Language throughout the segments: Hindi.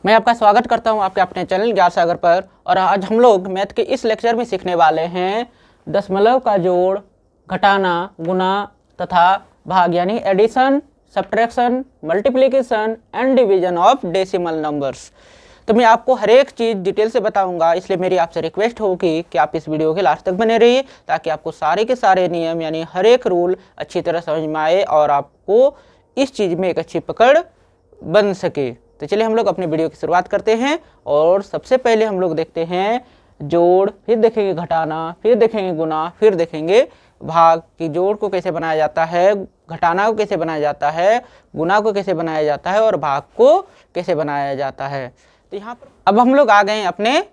मैं आपका स्वागत करता हूं आपके अपने चैनल ज्ञान सागर पर। और आज हम लोग मैथ के इस लेक्चर में सीखने वाले हैं दशमलव का जोड़, घटाना, गुना तथा भाग यानी addition, subtraction, multiplication and division of decimal numbers. तो मैं आपको हर एक चीज़ डिटेल से बताऊंगा, इसलिए मेरी आपसे रिक्वेस्ट होगी कि आप इस वीडियो के लास्ट तक बने रहिए ताकि आपको सारे के सारे नियम यानी हर एक रूल अच्छी तरह समझ में आए और आपको इस चीज़ में एक अच्छी पकड़ बन सके। तो चलिए हम लोग अपनी वीडियो की शुरुआत करते हैं। और सबसे पहले हम लोग देखते हैं जोड़, फिर देखेंगे घटाना, फिर देखेंगे गुना, फिर देखेंगे भाग की जोड़ को कैसे बनाया जाता है, घटाना को कैसे बनाया जाता है, गुना को कैसे बनाया जाता है और भाग को कैसे बनाया जाता है। तो यहाँ पर अब हम लोग आ गए अपने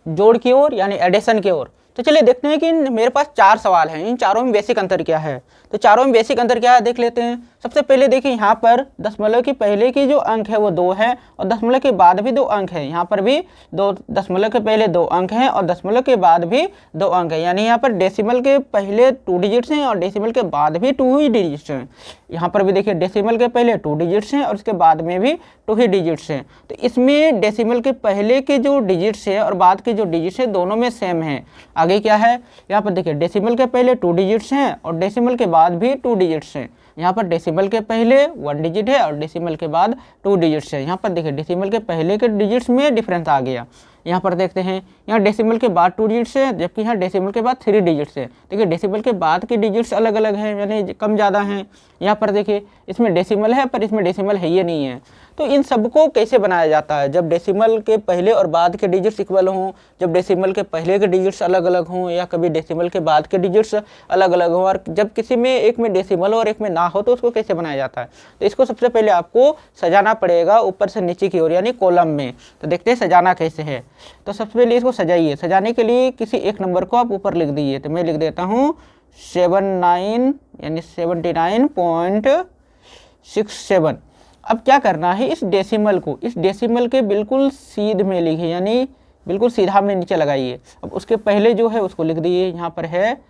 जोड़ की ओर यानी एडिशन की ओर। तो चलिए देखते हैं कि मेरे पास 4 सवाल हैं, इन चारों में बेसिक अंतर क्या है। तो चारों में बेसिक अंतर क्या है देख लेते हैं। सबसे पहले देखिए यहाँ पर दशमलव की पहले की जो अंक है वो 2 है और दशमलव के बाद भी 2 अंक है। यहाँ पर भी दशमलव के पहले 2 अंक हैं और दशमलव के बाद भी 2 अंक है, यानी यहाँ पर डेसिमल के पहले 2 डिजिट्स हैं और डेसिमल के बाद भी 2 ही डिजिट्स हैं। यहाँ पर भी देखिए डेसिमल के पहले 2 डिजिट्स हैं और उसके बाद में भी 2 ही डिजिट्स हैं। तो इसमें डेसिमल के पहले के जो डिजिट्स है और बाद के जो डिजिट्स है दोनों में सेम है। आगे क्या है, यहाँ पर देखिए डेसिमल के पहले 2 डिजिट्स हैं और डेसिमल के बाद भी 2 डिजिट्स हैं। यहाँ पर डेसिमल के पहले 1 डिजिट है और डेसिमल के बाद 2 डिजिट्स है। यहाँ पर देखिए डेसिमल के पहले के डिजिट्स में डिफरेंस आ गया। यहाँ पर देखते हैं यहाँ डेसिमल के बाद 2 डिजिट्स है जबकि यहाँ डेसिमल के बाद 3 डिजिट्स है। देखिए डेसिमल के बाद के डिजिट्स अलग अलग हैं यानी कम ज़्यादा हैं। यहाँ पर देखिए इसमें डेसिमल है पर इसमें डेसिमल है ये नहीं है। तो इन सबको कैसे बनाया जाता है, जब डेसिमल के पहले और बाद के डिजिट्स इक्वल हों, जब डेसिमल के पहले के डिजिट्स अलग अलग हों या कभी डेसिमल के बाद के डिजिट्स अलग अलग हों और जब किसी में एक में डेसिमल और एक में ना हो तो उसको कैसे बनाया जाता है। तो इसको सबसे पहले आपको सजाना पड़ेगा ऊपर से नीचे की ओर यानी कॉलम में। तो देखते हैं सजाना कैसे है। तो सबसे पहले इसको सजाइए। सजाने के लिए किसी एक नंबर को आप ऊपर लिख दीजिए। तो मैं लिख देता हूँ 79 यानी 79.67। अब क्या करना है, इस डेसिमल को इस डेसिमल के बिल्कुल सीध में लिखिए यानी बिल्कुल सीधा में नीचे लगाइए। अब उसके पहले जो है उसको लिख दीजिए। यहाँ पर है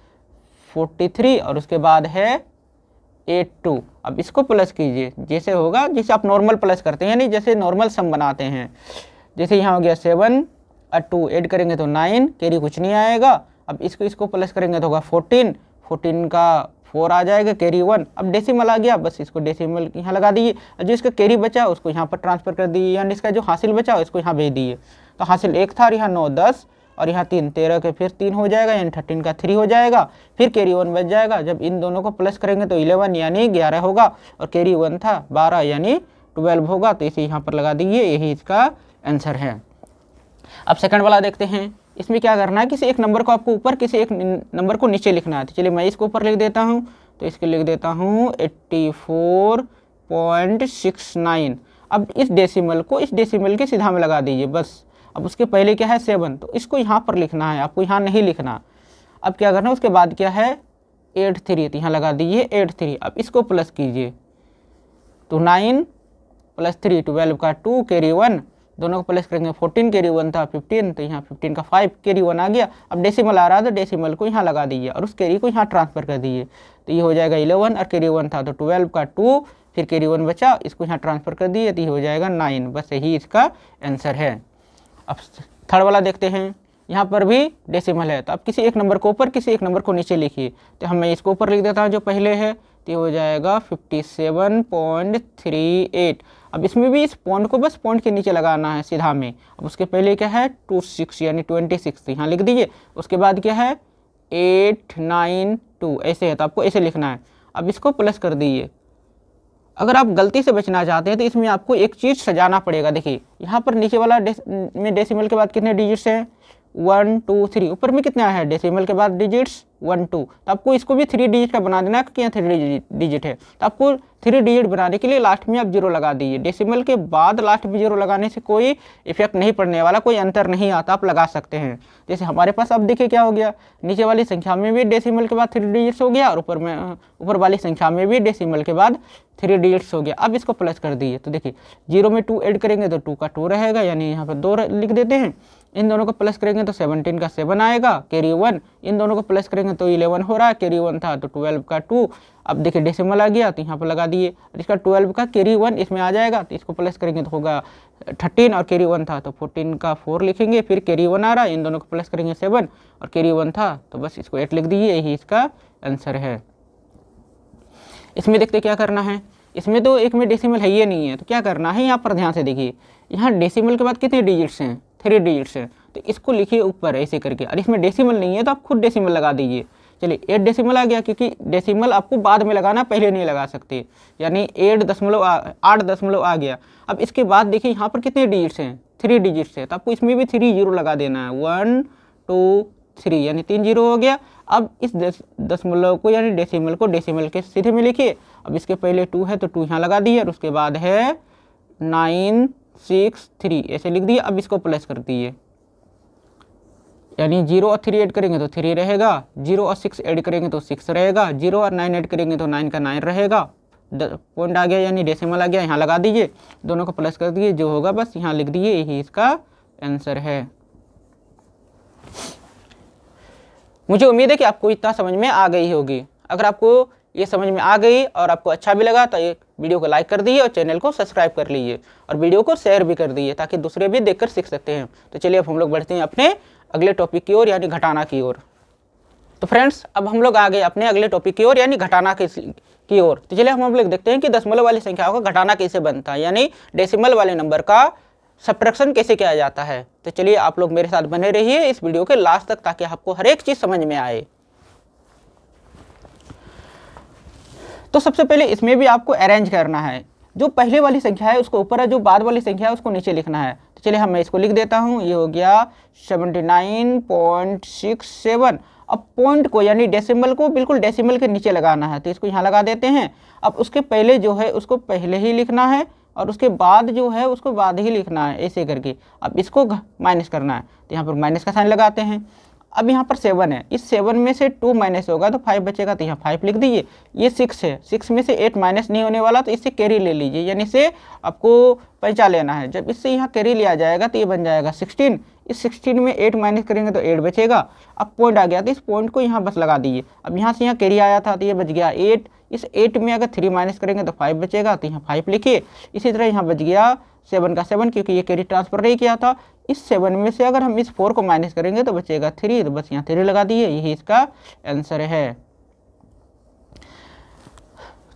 43 और उसके बाद है 82। अब इसको प्लस कीजिए जैसे होगा जैसे आप नॉर्मल प्लस करते हैं यानी जैसे नॉर्मल सम बनाते हैं। जैसे यहाँ हो गया 7 और 2 ऐड करेंगे तो 9, कैरी कुछ नहीं आएगा। अब इसको प्लस करेंगे तो होगा 14 का 4 आ जाएगा, कैरी 1। अब डेसिमल आ गया, बस इसको डेसिमल यहाँ लगा दीजिए और जो इसका कैरी बचा उसको यहाँ पर ट्रांसफर कर दीजिए यानी इसका जो हासिल बचा उसको यहाँ भेज दीजिए। तो हासिल 1 था और यहाँ 9 10 और यहाँ 3 13 के फिर 3 हो जाएगा यानी 13 का 3 हो जाएगा, फिर कैरी 1 बच जाएगा। जब इन दोनों को प्लस करेंगे तो 11 यानी 11 होगा और कैरी 1 था 12 यानी 12 होगा। तो इसे यहाँ पर लगा दीजिए, यही इसका आंसर है। अब सेकंड वाला देखते हैं। इसमें क्या करना है, किसी एक नंबर को आपको ऊपर किसी एक नंबर को नीचे लिखना है। तो चलिए मैं इसको ऊपर लिख देता हूँ। तो इसके लिख देता हूँ 84.69। अब इस डेसिमल को इस डेसिमल के सीधा में लगा दीजिए बस। अब उसके पहले क्या है 7, तो इसको यहाँ पर लिखना है, आपको यहाँ नहीं लिखना। अब क्या करना है, उसके बाद क्या है 83, तो यहाँ लगा दीजिए 83। अब इसको प्लस कीजिए तो 9 + 3 12 का 2 कैरी 1, दोनों को प्लस करेंगे 14 कैरी 1 था 15, तो यहाँ 15 का 5 कैरी 1 आ गया। अब डेसिमल आ रहा है तो डेसिमल को यहाँ लगा दीजिए और उस कैरी को यहाँ ट्रांसफर कर दीजिए। तो ये हो जाएगा 11 और कैरी 1 था तो 12 का 2 फिर कैरी 1 बचा, इसको यहाँ ट्रांसफर कर दिए तो ये हो जाएगा 9। बस यही इसका आंसर है। अब थर्ड वाला देखते हैं। यहाँ पर भी डेसिमल है तो अब किसी एक नंबर को ऊपर किसी एक नंबर को नीचे लिखिए। तो मैं इसको ऊपर लिख देता हूँ जो पहले है, तो ये हो जाएगा 57.38। अब इसमें भी इस पॉइंट को बस पॉइंट के नीचे लगाना है सीधा में। अब उसके पहले क्या है 26 यानी 26, यहाँ लिख दीजिए। उसके बाद क्या है 892 ऐसे है, तो आपको ऐसे लिखना है। अब इसको प्लस कर दीजिए। अगर आप गलती से बचना चाहते हैं तो इसमें आपको एक चीज़ सजाना पड़ेगा। देखिए यहाँ पर नीचे वाला में डेसिमल के बाद कितने डिजिट्स हैं 1 2 3, ऊपर में कितना है डेसिमल के बाद डिजिट्स 1 2। तो आपको इसको भी 3 डिजिट का बना देना है क्योंकि यहाँ 3 डिजिट है। तो आपको 3 डिजिट बनाने के लिए लास्ट में आप 0 लगा दीजिए। डेसिमल के बाद लास्ट में 0 लगाने से कोई इफेक्ट नहीं पड़ने वाला, कोई अंतर नहीं आता, आप लगा सकते हैं। जैसे हमारे पास अब देखिए क्या हो गया, नीचे वाली संख्या में भी डेसिमल के बाद 3 डिजिट्स हो गया और ऊपर वाली संख्या में भी डेसिमल के बाद 3 डिजिट्स हो गया। अब इसको प्लस कर दीजिए तो देखिए 0 में 2 ऐड करेंगे तो 2 का 2 रहेगा, यानी यहाँ पर 2 लिख देते हैं। इन दोनों को प्लस करेंगे तो 17 का 7 आएगा, कैरी 1। इन दोनों को प्लस करेंगे तो 11 हो रहा है, कैरी 1 था तो 12 का 2। अब देखिए डेसिमल आ गया तो यहाँ पर लगा दिए, इसका 12 का कैरी 1 इसमें आ जाएगा तो इसको प्लस करेंगे तो होगा 13, और कैरी 1 था तो 14 का 4 लिखेंगे, फिर कैरी 1 आ रहा है, इन दोनों को प्लस करेंगे 7 और कैरी 1 था तो बस इसको 8 लिख दीजिए, यही इसका आंसर है। इसमें देखते क्या करना है, इसमें तो एक में डेसिमल है ही नहीं है, तो क्या करना है यहाँ पर ध्यान से देखिए, यहाँ डेसिमल के बाद कितने डिजिट्स हैं, 3 डिजिट्स हैं, तो इसको लिखिए ऊपर ऐसे करके, और इसमें डेसिमल नहीं है तो आप खुद डेसिमल लगा दीजिए। चलिए 8 डेसिमल आ गया, क्योंकि डेसिमल आपको बाद में लगाना, पहले नहीं लगा सकते, यानी 8.8 आ गया। अब इसके बाद देखिए यहाँ पर कितने डिजिट्स हैं, 3 डिजिट्स है, तो आपको इसमें भी 3 जीरो लगा देना है, 1 2 3, यानी 3 जीरो हो गया। अब इस दशमलव को यानी डेसिमल को डेसिमल के सीधे में लिखिए। अब इसके पहले 2 है तो 2 यहाँ लगा दिए, और उसके बाद है 9 6 3 ऐसे लिख दिए। अब इसको प्लस कर दिए, यानी 0 और 3 ऐड करेंगे तो 3 रहेगा, 0 और 6 ऐड करेंगे तो 6 रहेगा, 0 और 9 ऐड करेंगे तो 9 का 9 रहेगा। पॉइंट आ गया यानी डेसिमल आ गया, यहाँ लगा दीजिए, दोनों को प्लस कर दिए, जो होगा बस यहाँ लिख दिए, यही इसका आंसर है। मुझे उम्मीद है कि आपको इतना समझ में आ गई होगी। अगर आपको ये समझ में आ गई और आपको अच्छा भी लगा तो ये वीडियो को लाइक कर दीजिए और चैनल को सब्सक्राइब कर लीजिए, और वीडियो को शेयर भी कर दीजिए ताकि दूसरे भी देखकर सीख सकते हैं। तो चलिए अब हम लोग बढ़ते हैं अपने अगले टॉपिक की ओर, यानी घटाना की ओर। तो फ्रेंड्स अब हम लोग आ गए अपने अगले टॉपिक की ओर, यानी घटाना की ओर। तो चलिए हम लोग देखते हैं कि दशमलव वाली संख्याओं का घटाना कैसे बनता है, यानी डेसिमल वाले नंबर का सब्ट्रैक्शन कैसे किया जाता है। तो चलिए आप लोग मेरे साथ बने रहिए इस वीडियो के लास्ट तक, ताकि आपको हर एक चीज समझ में आए। तो सबसे पहले इसमें भी आपको अरेंज करना है, जो पहले वाली संख्या है उसको ऊपर है, जो बाद वाली संख्या है उसको नीचे लिखना है। तो चलिए मैं इसको लिख देता हूँ, ये हो गया 79.67। अब पॉइंट को यानी डेसिमल को बिल्कुल डेसिमल के नीचे लगाना है, तो इसको यहाँ लगा देते हैं। अब उसके पहले जो है उसको पहले ही लिखना है, और उसके बाद जो है उसको बाद ही लिखना है, ऐसे करके। अब इसको माइनस करना है, तो यहाँ पर माइनस का साइन लगाते हैं। अब यहाँ पर 7 है, इस 7 में से 2 माइनस होगा तो 5 बचेगा, तो यहाँ 5 लिख दीजिए। ये 6 है, 6 में से 8 माइनस नहीं होने वाला, तो इससे कैरी ले लीजिए, यानी इसे आपको पैंचा लेना है। जब इससे यहाँ कैरी लिया जाएगा तो ये बन जाएगा 16। इस 16 में 8 माइनस करेंगे तो 8 बचेगा। अब पॉइंट आ गया तो इस पॉइंट को यहाँ बस लगा दीजिए। अब यहाँ से यहाँ कैरी आया था तो ये बच गया 8। इस 8 में अगर 3 माइनस करेंगे तो 5 बचेगा, तो यहाँ 5 लिखिए। इसी तरह यहाँ बच गया 7 का 7, क्योंकि ये कैरी ट्रांसफर नहीं किया था। इस 7 में से अगर हम इस 4 को माइनस करेंगे तो बचेगा 3, तो बस यहाँ 3 लगा दिए, यही इसका आंसर है।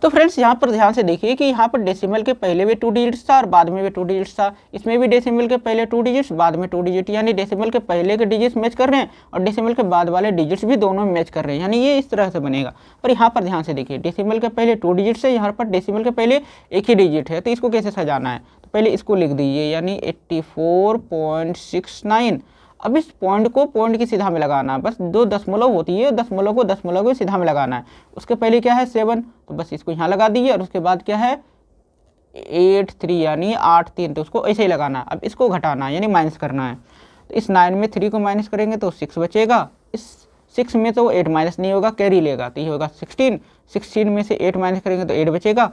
तो फ्रेंड्स यहाँ पर ध्यान से देखिए कि यहाँ पर डेसिमल के पहले भी 2 डिजिट्स था और बाद में भी 2 डिजिट्स था। इसमें भी डेसिमल के पहले 2 डिजिट्स, बाद में 2 डिजिट, यानी डेसिमल के पहले के डिजिट्स मैच कर रहे हैं और डेसिमल के बाद वाले डिजिट्स भी दोनों मैच कर रहे हैं, यानी ये इस तरह से बनेगा। पर यहाँ पर ध्यान से देखिए, डेसिमल के पहले 2 डिजिट्स है, यहाँ पर डेसिमल के पहले एक ही डिजिट है, तो इसको कैसे सजाना है। तो पहले इसको लिख दीजिए, यानी 84.69। अब इस पॉइंट को पॉइंट की सीधा में लगाना है, बस 2 दशमलव होती है, दशमलव को दशमलव की सीधा में लगाना है। उसके पहले क्या है 7, तो बस इसको यहाँ लगा दीजिए, और उसके बाद क्या है 83 यानी 83, तो उसको ऐसे ही लगाना है। अब इसको घटाना है यानी माइनस करना है, तो इस 9 में 3 को माइनस करेंगे तो 6 बचेगा। इस 6 में तो 8 माइनस नहीं होगा, कैरी लेगा, तो ये होगा 16। 16 में से 8 माइनस करेंगे तो 8 बचेगा।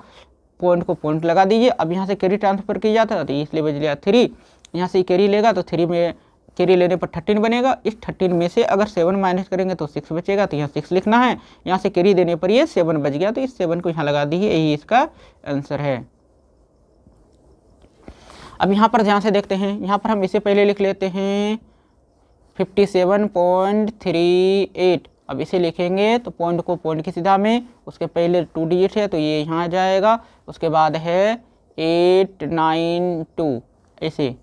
पॉइंट को पॉइंट लगा दीजिए। अब यहाँ से कैरी ट्रांसफर किया जाता है तो इसलिए बच गया 3। यहाँ से कैरी लेगा तो 3 में कैरी लेने पर 13 बनेगा। इस 13 में से अगर 7 माइनस करेंगे तो 6 बचेगा, तो यहाँ 6 लिखना है। यहाँ से कैरी देने पर ये 7 बच गया, तो इस 7 को यहाँ लगा दीजिए, यही इसका आंसर है। अब यहाँ पर ध्यान से देखते हैं, यहाँ पर हम इसे पहले लिख लेते हैं 57.38। अब इसे लिखेंगे तो पॉइंट को पॉइंट की सीधा में, उसके पहले 2 डिजिट है तो ये यहाँ आ जाएगा, उसके बाद है 892 ऐसे।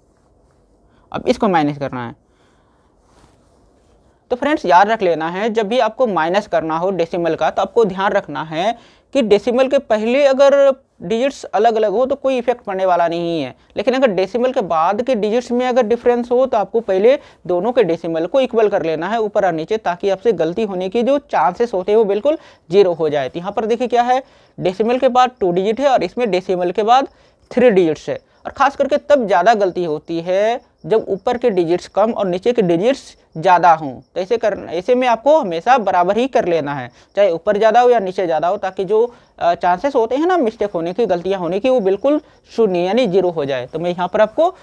अब इसको माइनस करना है। तो फ्रेंड्स याद रख लेना है, जब भी आपको माइनस करना हो डेसिमल का, तो आपको ध्यान रखना है कि डेसिमल के पहले अगर डिजिट्स अलग अलग हो तो कोई इफेक्ट पड़ने वाला नहीं है, लेकिन अगर डेसिमल के बाद के डिजिट्स में अगर डिफरेंस हो तो आपको पहले दोनों के डेसिमल को इक्वल कर लेना है ऊपर और नीचे, ताकि आपसे गलती होने की जो चांसेस होते हैं वो बिल्कुल 0 हो जाए। तो यहाँ पर देखिए क्या है, डेसिमल के बाद 2 डिजिट है और इसमें डेसिमल के बाद 3 डिजिट्स है, और खास करके तब ज़्यादा गलती होती है जब ऊपर के डिजिट्स कम और नीचे के डिजिट्स ज़्यादा हों। तो ऐसे में आपको हमेशा बराबर ही कर लेना है, चाहे ऊपर ज़्यादा हो या नीचे ज़्यादा हो, ताकि जो चांसेस होते हैं ना मिस्टेक होने की, गलतियाँ होने की, वो बिल्कुल शून्य यानी 0 हो जाए। तो मैं यहाँ पर आपको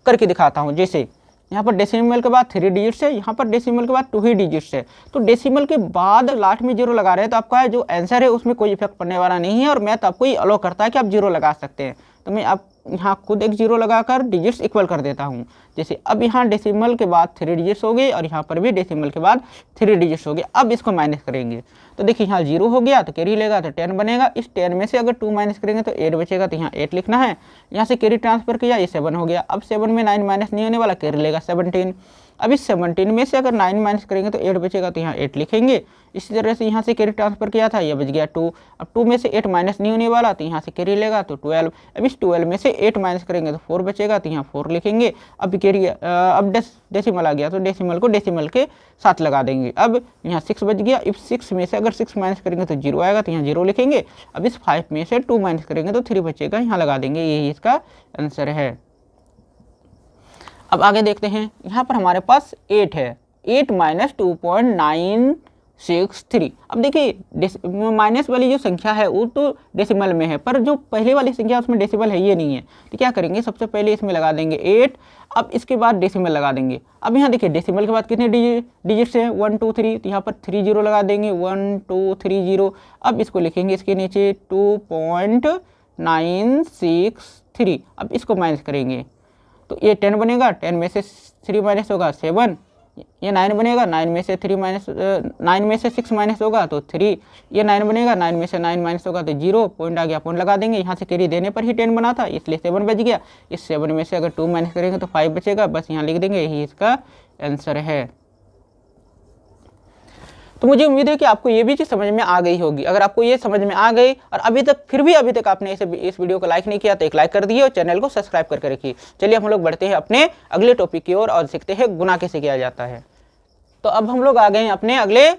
करके दिखाता हूँ। जैसे यहाँ पर डेसिमल के बाद 3 डिजिट्स है, यहाँ पर डेसिमल के बाद 2 ही डिजिट्स है। तो डेसिमल के बाद लास्ट में 0 लगा रहे हैं तो आपका जो आंसर है उसमें कोई इफेक्ट पड़ने वाला नहीं है, और मैथ आपको ये अलाउ करता है कि आप 0 लगा सकते हैं। तो मैं आप यहाँ खुद एक 0 लगाकर डिजिट्स इक्वल कर देता हूँ। जैसे अब यहाँ डेसिमल के बाद 3 डिजिट्स हो गए और यहाँ पर भी डेसिमल के बाद 3 डिजिट्स हो गए। अब इसको माइनस करेंगे तो देखिए यहाँ 0 हो गया तो कैरी लेगा तो 10 बनेगा। इस 10 में से अगर 2 माइनस करेंगे तो 8 बचेगा, तो यहाँ 8 लिखना है। यहाँ से कैरी ट्रांसफर किया, ये 7 हो गया। अब 7 में 9 माइनस नहीं होने वाला, कैरी लेगा 17। अब इस 17 में से अगर 9 माइनस करेंगे तो 8 बचेगा, तो यहाँ 8 लिखेंगे। इसी तरह से यहाँ से कैरी ट्रांसफर किया था, ये बच गया 2। अब 2 में से 8 माइनस नहीं होने वाला, तो यहाँ से कैरी लेगा तो 12। अब इस 12 में से 8 माइनस करेंगे तो 4 बचेगा, तो यहाँ 4 लिखेंगे। अब कैरी अब डेसिमल आ गया तो डेसिमल को डेसिमल के साथ लगा देंगे। अब यहाँ 6 बच गया। इस 6 में से अगर 6 माइनस करेंगे तो 0 आएगा, तो यहाँ 0 लिखेंगे। अब इस 5 में से 2 माइनस करेंगे तो 3 बचेगा, यहाँ लगा देंगे। यही इसका आंसर है। अब आगे देखते हैं, यहाँ पर हमारे पास 8 है, 8 माइनस 2.963। अब देखिए माइनस वाली जो संख्या है वो तो डेसिमल में है, पर जो पहले वाली संख्या उसमें डेसिमल है ये नहीं है। तो क्या करेंगे, सबसे पहले इसमें लगा देंगे 8, अब इसके बाद डेसिमल लगा देंगे। अब यहाँ देखिए डेसिमल के बाद कितने डिजिट्स हैं, 1 2 3, तो यहाँ पर 3 0 लगा देंगे, 1 2 3 0। अब इसको लिखेंगे इसके नीचे 2.963। अब इसको माइनस करेंगे तो ये 10 बनेगा, 10 में से 3 माइनस होगा 7। ये 9 बनेगा, 9 में से 6 माइनस होगा तो 3। ये 9 बनेगा, 9 में से 9 माइनस होगा तो 0। पॉइंट आ गया, पॉइंट लगा देंगे। यहाँ से कैरी देने पर ही 10 बना था, इसलिए 7 बच गया। इस 7 में से अगर 2 माइनस करेंगे तो 5 बचेगा, बस यहाँ लिख देंगे। यही इसका आंसर है। तो मुझे उम्मीद है कि आपको ये भी चीज़ समझ में आ गई होगी। अगर आपको ये समझ में आ गई और अभी तक आपने इस वीडियो को लाइक नहीं किया तो एक लाइक कर दिए और चैनल को सब्सक्राइब करके रखिए। चलिए हम लोग बढ़ते हैं अपने अगले टॉपिक की ओर और सीखते हैं गुना कैसे किया जाता है। तो अब हम लोग आ गए हैं अपने अगले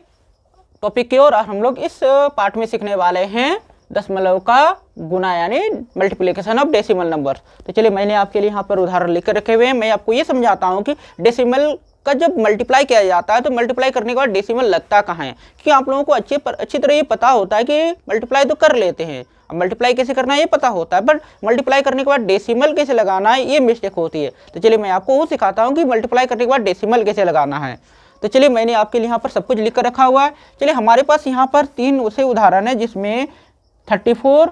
टॉपिक की ओर और हम लोग इस पार्ट में सीखने वाले हैं दशमलव का गुना यानी मल्टीप्लिकेशन ऑफ डेसिमल नंबर। तो चलिए मैंने आपके लिए यहाँ पर उदाहरण लिख कर रखे हुए हैं। मैं आपको ये समझाता हूँ कि डेसिमल का जब मल्टीप्लाई किया जाता है तो मल्टीप्लाई करने के बाद डेसिमल लगता कहाँ है, क्योंकि आप लोगों को अच्छी तरह ये पता होता है कि मल्टीप्लाई तो कर लेते हैं, अब मल्टीप्लाई कैसे करना है ये पता होता है, बट मल्टीप्लाई करने के बाद डेसिमल कैसे लगाना है ये मिस्टेक होती है। तो चलिए मैं आपको वो सिखाता हूँ कि मल्टीप्लाई करने के बाद डेसिमल कैसे लगाना है। तो चलिए मैंने आपके लिए यहाँ पर सब कुछ लिख कर रखा हुआ है। चलिए हमारे पास यहाँ पर 3 उसे उदाहरण है जिसमें 34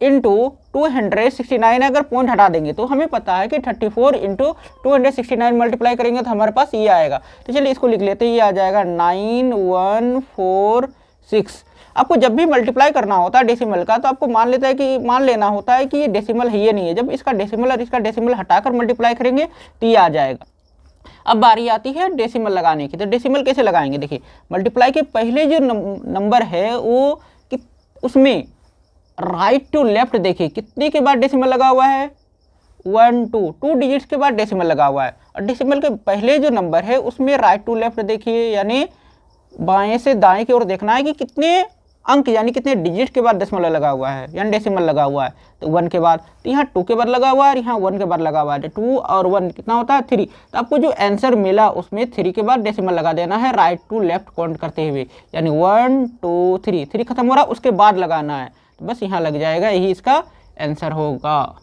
इंटू 269 अगर पॉइंट हटा देंगे तो हमें पता है कि 34 इंटू 269 मल्टीप्लाई करेंगे तो हमारे पास ये आएगा। तो चलिए इसको लिख लेते हैं, ये आ जाएगा 9146। आपको जब भी मल्टीप्लाई करना होता है डेसिमल का तो आपको मान लेना होता है कि ये डेसिमल है ये नहीं है। जब इसका डेसिमल और इसका डेसिमल हटाकर मल्टीप्लाई करेंगे तो ये आ जाएगा। अब बारी आती है डेसिमल लगाने की। तो डेसिमल कैसे लगाएंगे, देखिए मल्टीप्लाई के पहले जो नंबर है वो उसमें राइट टू लेफ्ट देखिए कितने के बाद डेसिमल लगा हुआ है, 1 2 डिजिट्स के बाद डेसिमल लगा हुआ है। और डेसिमल के पहले जो नंबर है उसमें राइट टू लेफ्ट देखिए यानी बाएं से दाएं की ओर देखना है कि कितने अंक यानी कितने डिजिट के बाद दशमलव लगा हुआ है यानी डेसिमल लगा हुआ है। तो 1 के बाद, तो यहाँ 2 के बाद लगा हुआ है और यहाँ 1 के बाद लगा हुआ है। 2 और 1 कितना होता है 3। तो आपको जो आंसर मिला उसमें 3 के बाद डेसिमल लगा देना है राइट टू लेफ्ट काउंट करते हुए, यानी 1 2 3। 3 खत्म हो रहा है उसके बाद लगाना है, तो बस यहाँ लग जाएगा, यही इसका आंसर होगा।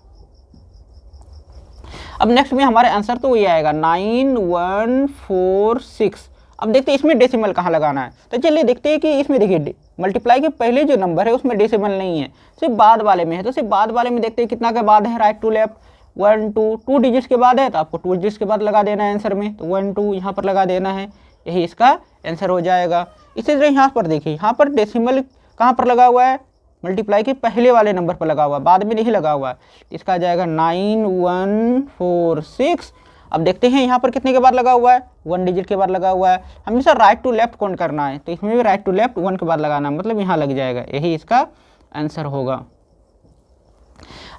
अब नेक्स्ट में हमारे आंसर तो ये आएगा 9146। अब देखते हैं इसमें डेसिमल कहाँ लगाना है। तो चलिए देखते हैं कि इसमें देखिए मल्टीप्लाई के पहले जो नंबर है उसमें डेसिमल नहीं है, सिर्फ बाद वाले में है। तो सिर्फ बाद वाले में देखते हैं कितना के बाद है राइट टू लेफ्ट, 1 2 डिजिट्स के बाद है तो आपको 2 डिजिट्स के बाद लगा देना है आंसर में। तो 1 2 यहाँ पर लगा देना है, यही इसका आंसर हो जाएगा। इसी तरह यहाँ पर देखिए यहाँ पर डेसिमल कहाँ पर लगा हुआ है, मल्टीप्लाई के पहले वाले नंबर पर लगा हुआ है, बाद में नहीं लगा हुआ है। इसका आ जाएगा 9146। अब देखते हैं यहाँ पर कितने के बाद लगा हुआ है, 1 डिजिट के बाद लगा हुआ है। हमेशा राइट टू लेफ्ट काउंट करना है, तो इसमें भी राइट टू लेफ्ट 1 के बाद लगाना है, मतलब यहाँ लग जाएगा, यही इसका आंसर होगा।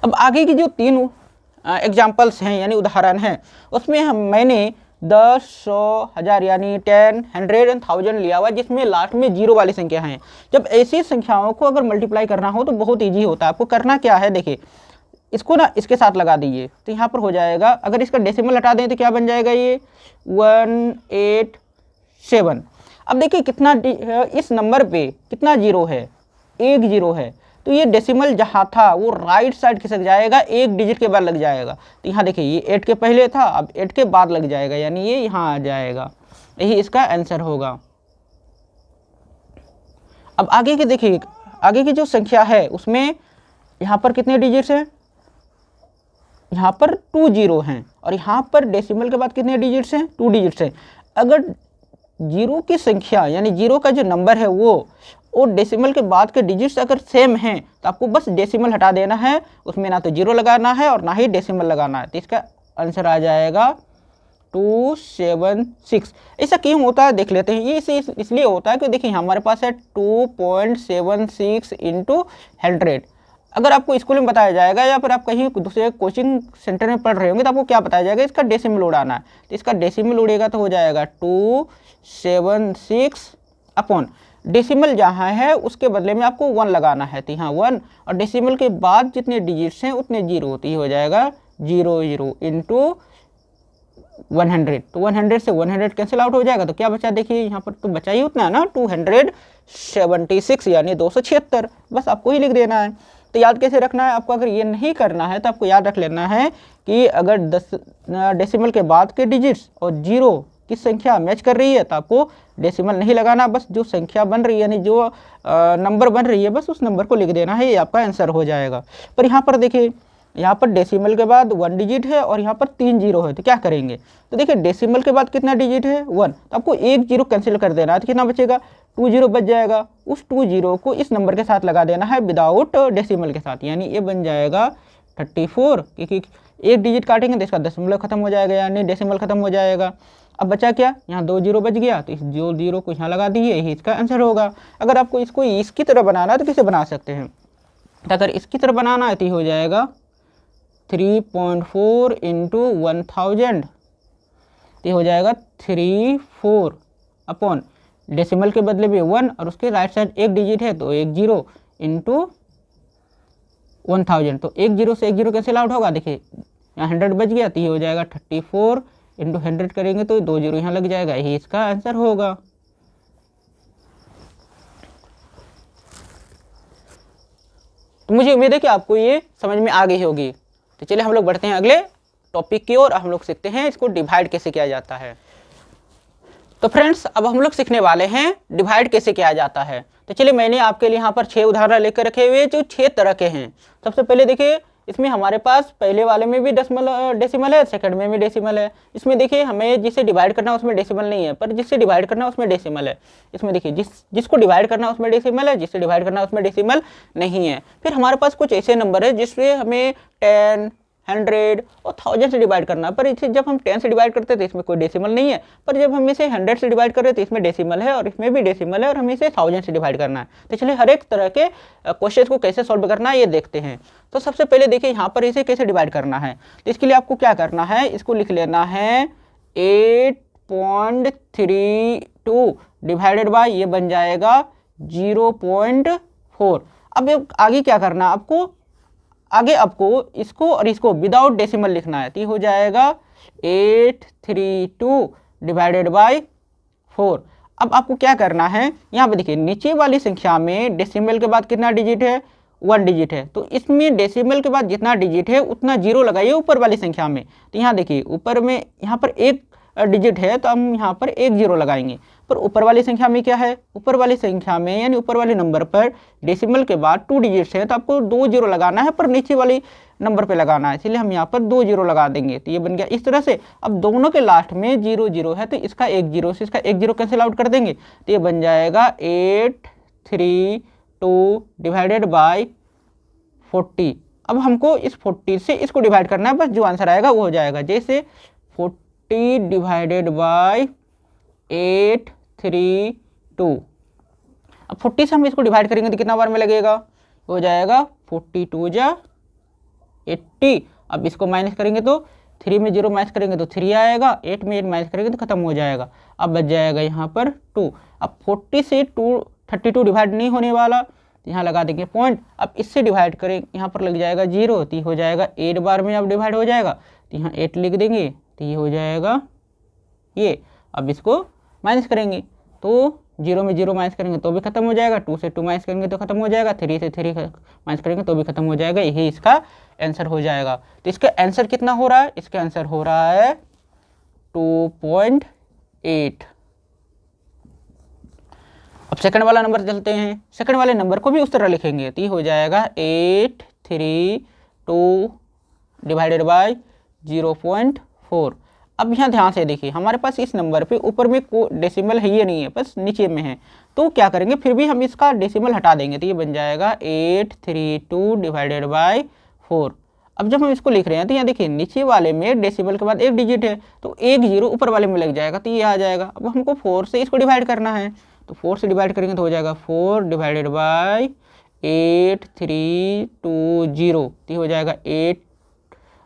अब आगे की जो 3 एग्जाम्पल्स हैं यानी उदाहरण हैं उसमें मैंने 10 100 1000 यानी 10 100 एंड 1000 लिया हुआ है जिसमें लास्ट में 0 वाली संख्या है। जब ऐसी संख्याओं को अगर मल्टीप्लाई करना हो तो बहुत ईजी होता है। आपको करना क्या है, देखिए इसको ना इसके साथ लगा दीजिए तो यहाँ पर हो जाएगा, अगर इसका डेसिमल हटा दें तो क्या बन जाएगा ये 187। अब देखिए कितना इस नंबर पे कितना जीरो है, एक जीरो है, तो ये डेसिमल जहाँ था वो राइट साइड खिसक जाएगा, एक डिजिट के बाद लग जाएगा। तो यहाँ देखिए ये 8 के पहले था, अब 8 के बाद लग जाएगा, यानी ये यहाँ आ जाएगा। यही इसका आंसर होगा। अब आगे के देखिए, आगे की जो संख्या है उसमें यहाँ पर कितने डिजिट्स हैं, यहाँ पर 2 जीरो हैं, और यहाँ पर डेसिमल के बाद कितने डिजिट्स हैं, 2 डिजिट्स हैं। अगर जीरो की संख्या यानी जीरो का जो नंबर है वो और डेसिमल के बाद के डिजिट्स अगर सेम हैं तो आपको बस डेसिमल हटा देना है, उसमें ना तो जीरो लगाना है और ना ही डेसिमल लगाना है। तो इसका आंसर आ जाएगा 276। ऐसा क्यों होता है देख लेते हैं। ये इसलिए होता है कि देखिए हमारे पास है 2.76 इंटू 100। अगर आपको स्कूल में बताया जाएगा या फिर आप कहीं दूसरे कोचिंग सेंटर में पढ़ रहे होंगे तो आपको क्या बताया जाएगा, इसका डेसिमल उड़ाना है। तो इसका डेसिमल उड़ेगा तो हो जाएगा 276 अपॉन डेसिमल जहाँ है उसके बदले में आपको 1 लगाना है, तो यहाँ 1 और डेसिमल के बाद जितने डिजिट्स हैं उतने जीरो होती ही हो जाएगा 00 इंटू 100। तो 100 से 100 कैंसिल आउट हो जाएगा, तो क्या बचा देखिए यहाँ पर तो बचा ही उतना है ना 276 यानी 276। बस आपको ही लिख देना है। तो याद कैसे रखना है आपको, अगर ये नहीं करना है तो आपको याद रख लेना है कि अगर 10 डेसिमल के बाद के डिजिट्स और जीरो की संख्या मैच कर रही है तो आपको डेसिमल नहीं लगाना, बस जो संख्या बन रही है यानी जो नंबर बन रही है बस उस नंबर को लिख देना है, ये आपका आंसर हो जाएगा। पर यहाँ पर देखिए, यहाँ पर डेसिमल के बाद 1 डिजिट है और यहाँ पर 3 जीरो है, तो क्या करेंगे, तो देखिए डेसिमल के बाद कितना डिजिट है 1, तो आपको एक जीरो कैंसिल कर देना है, तो कितना बचेगा 2 जीरो बच जाएगा। उस 2 जीरो को इस नंबर के साथ लगा देना है विदाउट डेसिमल के साथ, यानी ये बन जाएगा 34, क्योंकि एक डिजिट काटेंगे तो इसका दशमलव खत्म हो जाएगा यानी डेसिमल खत्म हो जाएगा। अब बचा क्या, यहाँ 2 जीरो बच गया, तो इस 2 जीरो को यहाँ लगा दीजिए, यही इसका आंसर होगा। अगर आपको इसको इसकी तरह बनाना है तो कैसे बना सकते हैं, तो अगर इसकी तरह बनाना है तो हो जाएगा 3.4 इंटू 1000, ये हो जाएगा 34 अपॉन डेसिमल के बदले में 1 और उसके राइट साइड एक डिजिट है तो 1 जीरो इंटू 1000, तो 1 जीरो से 1 जीरो कैंसिल आउट होगा, देखिए यहाँ 100 बच गया, तो ये हो जाएगा 34 इंटू 100 करेंगे तो 2 जीरो यहाँ लग जाएगा, यही इसका आंसर होगा। तो मुझे उम्मीद है कि आपको ये समझ में आ गई होगी। तो चलिए हम लोग बढ़ते हैं अगले टॉपिक की ओर, हम लोग सीखते हैं इसको डिवाइड कैसे किया जाता है। तो फ्रेंड्स अब हम लोग सीखने वाले हैं डिवाइड कैसे किया जाता है। तो चलिए मैंने आपके लिए यहाँ पर 6 उदाहरण लेकर रखे हुए जो 6 तरह के हैं। सबसे पहले देखिए, इसमें हमारे पास पहले वाले में भी डेसिमल है, सेकंड में भी डेसिमल है। इसमें देखिए हमें जिसे डिवाइड करना है उसमें डेसिमल नहीं है, पर जिससे डिवाइड करना है उसमें डेसिमल है। इसमें देखिए जिसको डिवाइड करना है उसमें डेसिमल है, जिससे डिवाइड करना है उसमें डेसिमल नहीं है। फिर हमारे पास कुछ ऐसे नंबर है जिससे हमें 10, 100 और 1000 से डिवाइड करना है, पर इसे जब हम 10 से डिवाइड करते हैं तो इसमें कोई डेसिमल नहीं है, पर जब हम इसे 100 से डिवाइड कर रहे हैं तो इसमें डेसिमल है और इसमें भी डेसिमल है, और हमें इसे 1000 से डिवाइड करना है। तो चलिए हर एक तरह के क्वेश्चन को कैसे सॉल्व करना है ये देखते हैं। तो सबसे पहले देखिए यहाँ पर इसे कैसे डिवाइड करना है। तो इसके लिए आपको क्या करना है, इसको लिख लेना है 8.32 डिवाइडेड बाय ये बन जाएगा 0.4। अब आगे क्या करना है आपको, आगे आपको इसको और इसको विदाउट डेसिमल लिखना है, तो ये हो जाएगा 832 डिवाइडेड बाय 4। अब आपको क्या करना है, यहाँ पे देखिए नीचे वाली संख्या में डेसिमल के बाद कितना डिजिट है 1 डिजिट है, तो इसमें डेसिमल के बाद जितना डिजिट है उतना जीरो लगाइए ऊपर वाली संख्या में। तो यहाँ देखिए ऊपर में यहाँ पर एक डिजिट है तो हम यहाँ पर 1 जीरो लगाएंगे, पर ऊपर वाली संख्या में क्या है, ऊपर वाली संख्या में यानी ऊपर वाले नंबर पर डेसिमल के बाद 2 डिजिट्स है तो आपको 2 जीरो लगाना है, पर नीचे वाली नंबर पे लगाना है, इसलिए हम यहाँ पर 2 जीरो लगा देंगे। तो ये बन गया इस तरह से। अब दोनों के लास्ट में 0 0 है तो इसका 1 जीरो से इसका 1 जीरो कैंसिल आउट कर देंगे, तो ये बन जाएगा 832 डिवाइडेड बाय 40। अब हमको इस 40 से इसको डिवाइड करना है, बस जो आंसर आएगा वो हो जाएगा। जैसे 40 डिवाइडेड बाय 832, अब 40 से हम इसको डिवाइड करेंगे तो कितना बार में लगेगा, हो जाएगा 42 जा 80। अब इसको माइनस करेंगे तो 3 में 0 माइनस करेंगे तो 3 आएगा, 8 में 8 माइनस करेंगे तो खत्म हो जाएगा। अब बच जाएगा यहाँ पर 2। अब 40 से 32 डिवाइड नहीं होने वाला, तो यहाँ लगा देंगे पॉइंट। अब इससे डिवाइड करें, यहाँ पर लग जाएगा 0, तो ये हो जाएगा 8 बार में अब डिवाइड हो जाएगा, तो यहाँ 8 लिख देंगे, तो ये हो जाएगा ये। अब इसको माइनस करेंगे, तो 0 में 0 माइनस करेंगे तो भी खत्म हो जाएगा, 2 से 2 माइनस करेंगे तो खत्म हो जाएगा, 3 से 3 माइनस करेंगे तो भी खत्म हो जाएगा। यही इसका आंसर हो जाएगा। तो इसका आंसर कितना हो रहा है? इसका आंसर हो रहा है 2.8। अब सेकंड वाला नंबर चलते हैं। सेकंड वाले नंबर को भी उस तरह लिखेंगे, तो ये हो जाएगा 832 डिवाइडेड बाय 0.4। अब यहाँ ध्यान से देखिए, हमारे पास इस नंबर पे ऊपर में कोई डेसिमल है ही नहीं है, बस नीचे में है। तो क्या करेंगे, फिर भी हम इसका डेसिमल हटा देंगे, तो ये बन जाएगा 832 डिवाइडेड बाय 4। अब जब हम इसको लिख रहे हैं तो यहाँ देखिए नीचे वाले में डेसिमल के बाद एक डिजिट है, तो एक 0 ऊपर वाले में लग जाएगा, तो ये आ जाएगा। अब हमको 4 से इसको डिवाइड करना है, तो 4 से डिवाइड करेंगे तो हो जाएगा 4 डिवाइडेड बाय 8320, तो हो जाएगा 8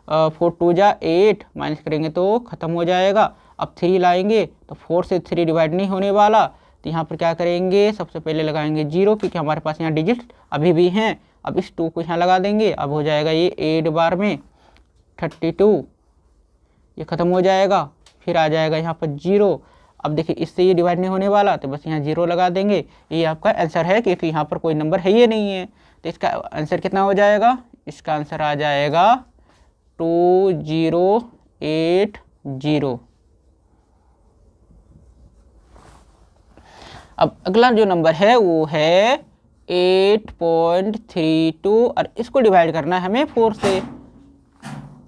4 2 जा 8, माइनस करेंगे तो ख़त्म हो जाएगा। अब 3 लाएंगे तो 4 से 3 डिवाइड नहीं होने वाला, तो यहाँ पर क्या करेंगे, सबसे पहले लगाएंगे 0, क्योंकि हमारे पास यहाँ डिजिट अभी भी हैं। अब इस 2 को यहाँ लगा देंगे, अब हो जाएगा ये 8 बार में 32, ये ख़त्म हो जाएगा। फिर आ जाएगा यहाँ पर 0। अब देखिए इससे ये डिवाइड नहीं होने वाला, तो बस यहाँ 0 लगा देंगे। ये आपका आंसर है, क्योंकि यहाँ पर कोई नंबर है ही नहीं है। तो इसका आंसर कितना हो जाएगा? इसका आंसर आ जाएगा 2080। अब अगला जो नंबर है वो है 8.32 और इसको डिवाइड करना है हमें 4 से।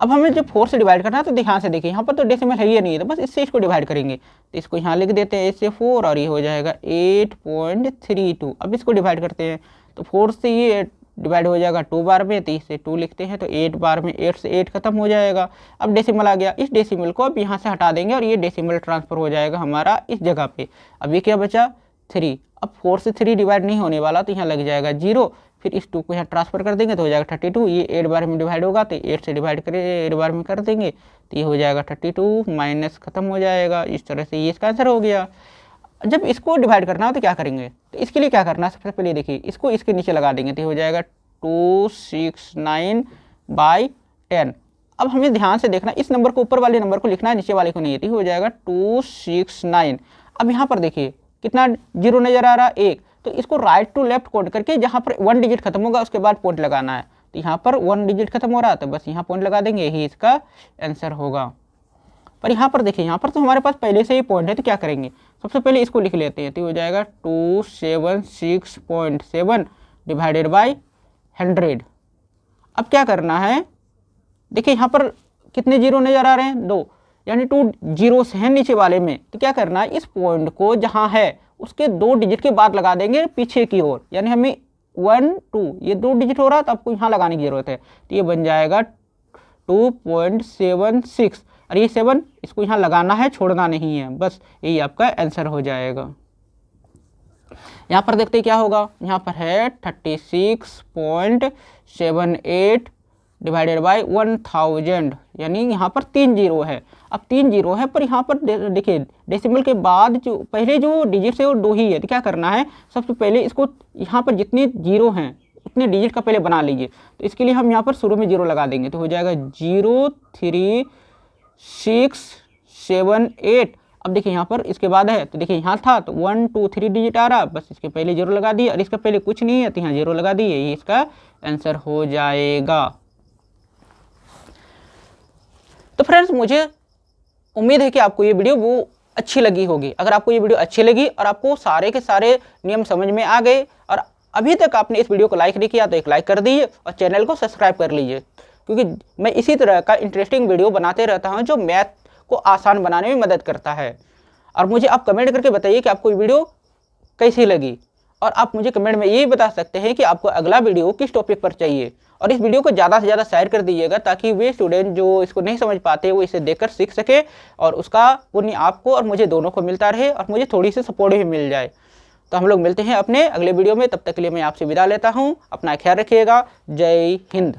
अब हमें जब 4 से डिवाइड करना है तो ध्यान से देखिए, यहाँ पर तो डेसिमल है ही नहीं है, तो बस इससे इसको डिवाइड करेंगे। तो इसको यहाँ लिख देते हैं इससे 4 और ये हो जाएगा 8.32। अब इसको डिवाइड करते हैं, तो 4 से ये डिवाइड हो जाएगा 2 बार में, तो इससे 2 लिखते हैं, तो 8 बार में 8 से 8 खत्म हो जाएगा। अब डेसिमल आ गया, इस डेसिमल को अब यहाँ से हटा देंगे और ये डेसिमल ट्रांसफर हो जाएगा हमारा इस जगह पे। अब ये क्या बचा? 3। अब 4 से 3 डिवाइड नहीं होने वाला, तो यहाँ लग जाएगा 0। फिर इस 2 को यहाँ ट्रांसफर कर देंगे तो हो जाएगा 32। ये 8 बार में डिवाइड होगा, तो 8 से डिवाइड करें 8 बार में कर देंगे, तो ये हो जाएगा 32, माइनस खत्म हो जाएगा। इस तरह से ये इसका आंसर हो गया। जब इसको डिवाइड करना हो तो क्या करेंगे, तो इसके लिए क्या करना है, सबसे पहले देखिए इसको इसके नीचे लगा देंगे, तो हो जाएगा 269/10। अब हमें ध्यान से देखना, इस नंबर को ऊपर वाले नंबर को लिखना है, नीचे वाले को नहीं है, तो हो जाएगा 269। अब यहाँ पर देखिए कितना 0 नजर आ रहा है? 1। तो इसको राइट टू लेफ्ट कोड करके जहाँ पर 1 डिजिट खत्म होगा उसके बाद पॉइंट लगाना है। तो यहाँ पर 1 डिजिट खत्म हो रहा है, तो बस यहाँ पॉइंट लगा देंगे, यही इसका आंसर होगा। पर यहाँ पर देखिए, यहाँ पर तो हमारे पास पहले से ही पॉइंट है, तो क्या करेंगे, सबसे पहले इसको लिख लेते हैं, तो हो जाएगा 276.7 डिवाइडेड बाई 100। अब क्या करना है, देखिए यहाँ पर कितने 0 नजर आ रहे हैं? 2, यानी 2 जीरोस हैं नीचे वाले में। तो क्या करना है, इस पॉइंट को जहाँ है उसके 2 डिजिट के बाद लगा देंगे पीछे की ओर, यानी हमें 1 2 ये 2 डिजिट हो रहा है, तो आपको यहाँ लगाने की जरूरत है। तो ये बन जाएगा 2.76 और ये 7 इसको यहाँ लगाना है, छोड़ना नहीं है, बस यही आपका आंसर हो जाएगा। यहाँ पर देखते क्या होगा, यहाँ पर है 36.78 डिवाइडेड बाई 1000, यानी यहाँ पर 3 जीरो है। अब 3 जीरो है, पर यहाँ पर देखिए डेसिमल के बाद जो पहले जो डिजिट है वो 2 ही है। तो क्या करना है, सबसे पहले इसको यहाँ पर जितने जीरो हैं उतने डिजिट का पहले बना लीजिए। तो इसके लिए हम यहाँ पर शुरू में 0 लगा देंगे, तो हो जाएगा 03678। अब देखिए यहाँ पर इसके बाद है, तो देखिए यहाँ था तो 1 2 3 डिजिट आ रहा, बस इसके पहले 0 लगा दिए, और इसके पहले कुछ नहीं है तो यहाँ 0 लगा दिए, ये इसका आंसर हो जाएगा। तो फ्रेंड्स, मुझे उम्मीद है कि आपको ये वीडियो वो अच्छी लगी होगी। अगर आपको ये वीडियो अच्छी लगी और आपको सारे के सारे नियम समझ में आ गए और अभी तक आपने इस वीडियो को लाइक नहीं किया तो एक लाइक कर दीजिए और चैनल को सब्सक्राइब कर लीजिए, क्योंकि मैं इसी तरह का इंटरेस्टिंग वीडियो बनाते रहता हूँ जो मैथ को आसान बनाने में मदद करता है। और मुझे आप कमेंट करके बताइए कि आपको ये वीडियो कैसी लगी, और आप मुझे कमेंट में ये भी बता सकते हैं कि आपको अगला वीडियो किस टॉपिक पर चाहिए। और इस वीडियो को ज़्यादा से ज़्यादा शेयर कर दीजिएगा, ताकि वे स्टूडेंट जो इसको नहीं समझ पाते वो इसे देखकर सीख सके, और उसका पुण्य आपको और मुझे दोनों को मिलता रहे, और मुझे थोड़ी सी सपोर्ट भी मिल जाए। तो हम लोग मिलते हैं अपने अगले वीडियो में, तब तक के लिए मैं आपसे विदा लेता हूँ। अपना ख्याल रखिएगा। जय हिंद।